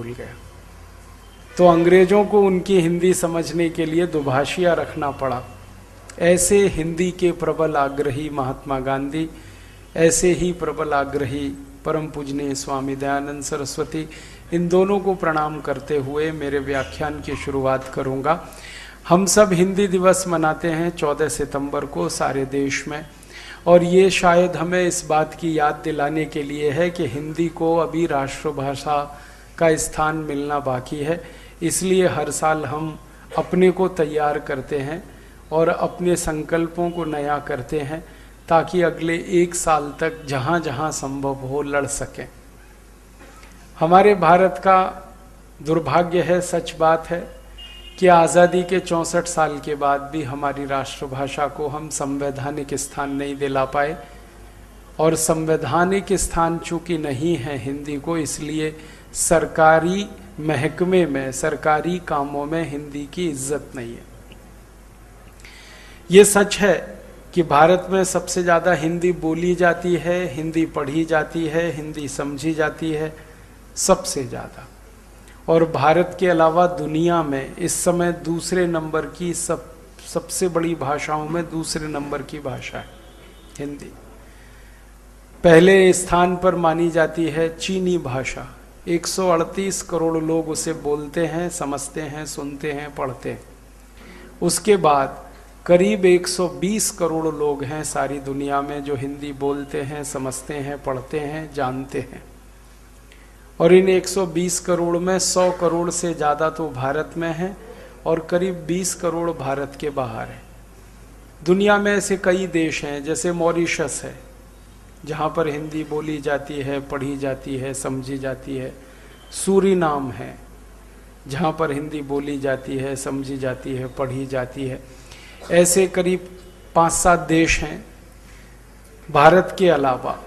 भूल गया। तो अंग्रेजों को उनकी हिंदी समझने के लिए दुभाषिया रखना पड़ा। ऐसे हिंदी के प्रबल आग्रही महात्मा गांधी, ऐसे ही प्रबल आग्रही परम पूजनीय स्वामी दयानंद सरस्वती, इन दोनों को प्रणाम करते हुए मेरे व्याख्यान की शुरुआत करूंगा। हम सब हिंदी दिवस मनाते हैं 14 सितंबर को सारे देश में, और ये शायद हमें इस बात की याद दिलाने के लिए है कि हिंदी को अभी राष्ट्रभाषा का स्थान मिलना बाकी है। इसलिए हर साल हम अपने को तैयार करते हैं और अपने संकल्पों को नया करते हैं, ताकि अगले 1 साल तक जहाँ जहाँ संभव हो लड़ सकें। हमारे भारत का दुर्भाग्य है, सच बात है, कि आज़ादी के 64 साल के बाद भी हमारी राष्ट्रभाषा को हम संवैधानिक स्थान नहीं दिला पाए। और संवैधानिक स्थान चूंकि नहीं है हिंदी को, इसलिए सरकारी महकमे में, सरकारी कामों में हिंदी की इज्जत नहीं है। ये सच है कि भारत में सबसे ज़्यादा हिंदी बोली जाती है, हिंदी पढ़ी जाती है, हिंदी समझी जाती है, सबसे ज़्यादा। और भारत के अलावा दुनिया में इस समय दूसरे नंबर की सबसे बड़ी भाषाओं में दूसरे नंबर की भाषा है हिंदी। पहले स्थान पर मानी जाती है चीनी भाषा। 138 करोड़ लोग उसे बोलते हैं, समझते हैं, सुनते हैं, पढ़ते हैं। उसके बाद करीब 120 करोड़ लोग हैं सारी दुनिया में जो हिंदी बोलते हैं, समझते हैं, पढ़ते हैं, जानते हैं। और इन 120 करोड़ में 100 करोड़ से ज़्यादा तो भारत में है और करीब 20 करोड़ भारत के बाहर है। दुनिया में ऐसे कई देश हैं, जैसे मॉरिशस है जहाँ पर हिंदी बोली जाती है, पढ़ी जाती है, समझी जाती है। सूरीनाम है जहाँ पर हिंदी बोली जाती है, समझी जाती है, पढ़ी जाती है। ऐसे करीब 5-7 देश हैं भारत के अलावा।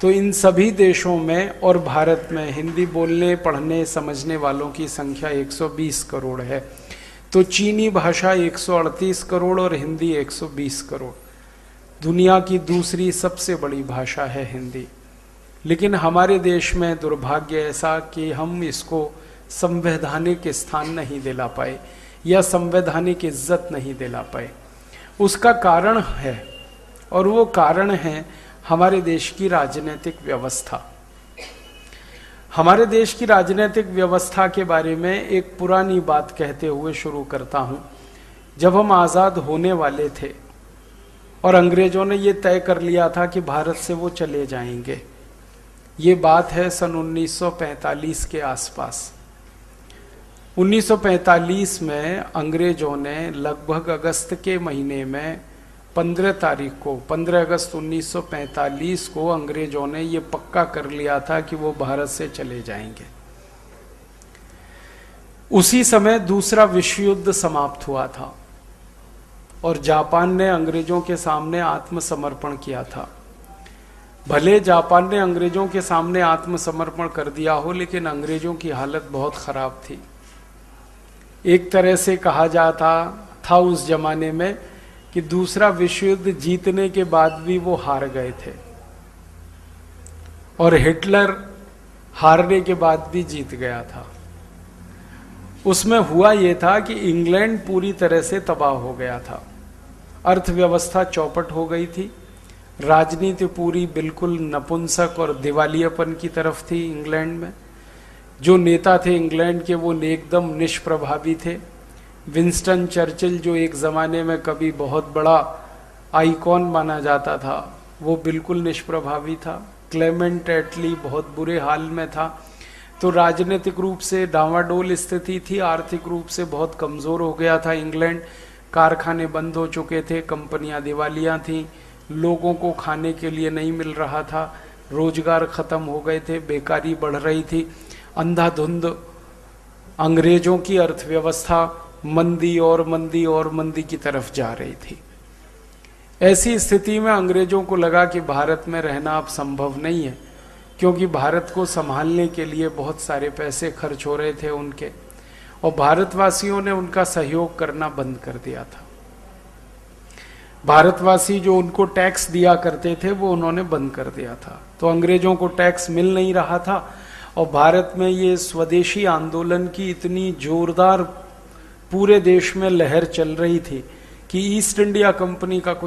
तो इन सभी देशों में और भारत में हिंदी बोलने, पढ़ने, समझने वालों की संख्या 120 करोड़ है। तो चीनी भाषा 138 करोड़ और हिंदी 120 करोड़। दुनिया की दूसरी सबसे बड़ी भाषा है हिंदी। लेकिन हमारे देश में दुर्भाग्य ऐसा कि हम इसको संवैधानिक स्थान नहीं दिला पाए या संवैधानिक इज्जत नहीं दिला पाए। उसका कारण है, और वो कारण है हमारे देश की राजनीतिक व्यवस्था। हमारे देश की राजनीतिक व्यवस्था के बारे में एक पुरानी बात कहते हुए शुरू करता हूं। जब हम आज़ाद होने वाले थे और अंग्रेजों ने ये तय कर लिया था कि भारत से वो चले जाएंगे, ये बात है सन 1945 के आसपास। 1945 में अंग्रेजों ने लगभग अगस्त के महीने में 15 तारीख को, 15 अगस्त 1945 को अंग्रेजों ने ये पक्का कर लिया था कि वो भारत से चले जाएंगे। उसी समय दूसरा विश्व युद्ध समाप्त हुआ था और जापान ने अंग्रेजों के सामने आत्मसमर्पण किया था। भले जापान ने अंग्रेजों के सामने आत्मसमर्पण कर दिया हो, लेकिन अंग्रेजों की हालत बहुत खराब थी। एक तरह से कहा जाता था उस जमाने में कि दूसरा विश्व युद्ध जीतने के बाद भी वो हार गए थे, और हिटलर हारने के बाद भी जीत गया था। उसमें हुआ ये था कि इंग्लैंड पूरी तरह से तबाह हो गया था, अर्थव्यवस्था चौपट हो गई थी, राजनीति पूरी बिल्कुल नपुंसक और दिवालियापन की तरफ थी इंग्लैंड में। जो नेता थे इंग्लैंड के वो एकदम निष्प्रभावी थे। विंस्टन चर्चिल, जो एक ज़माने में कभी बहुत बड़ा आइकॉन माना जाता था, वो बिल्कुल निष्प्रभावी था। क्लेमेंट एटली बहुत बुरे हाल में था। तो राजनीतिक रूप से डावाडोल स्थिति थी, आर्थिक रूप से बहुत कमज़ोर हो गया था इंग्लैंड। कारखाने बंद हो चुके थे, कंपनियां दिवालियां थीं, लोगों को खाने के लिए नहीं मिल रहा था, रोजगार ख़त्म हो गए थे, बेकारी बढ़ रही थी। अंधाधुंध अंग्रेजों की अर्थव्यवस्था मंदी और मंदी और मंदी की तरफ जा रही थी। ऐसी स्थिति में अंग्रेजों को लगा कि भारत में रहना अब संभव नहीं है, क्योंकि भारत को संभालने के लिए बहुत सारे पैसे खर्च हो रहे थे उनके, और भारतवासियों ने उनका सहयोग करना बंद कर दिया था। भारतवासी जो उनको टैक्स दिया करते थे वो उन्होंने बंद कर दिया था। तो अंग्रेजों को टैक्स मिल नहीं रहा था और भारत में ये स्वदेशी आंदोलन की इतनी जोरदार पूरे देश में लहर चल रही थी कि ईस्ट इंडिया कंपनी का कुछ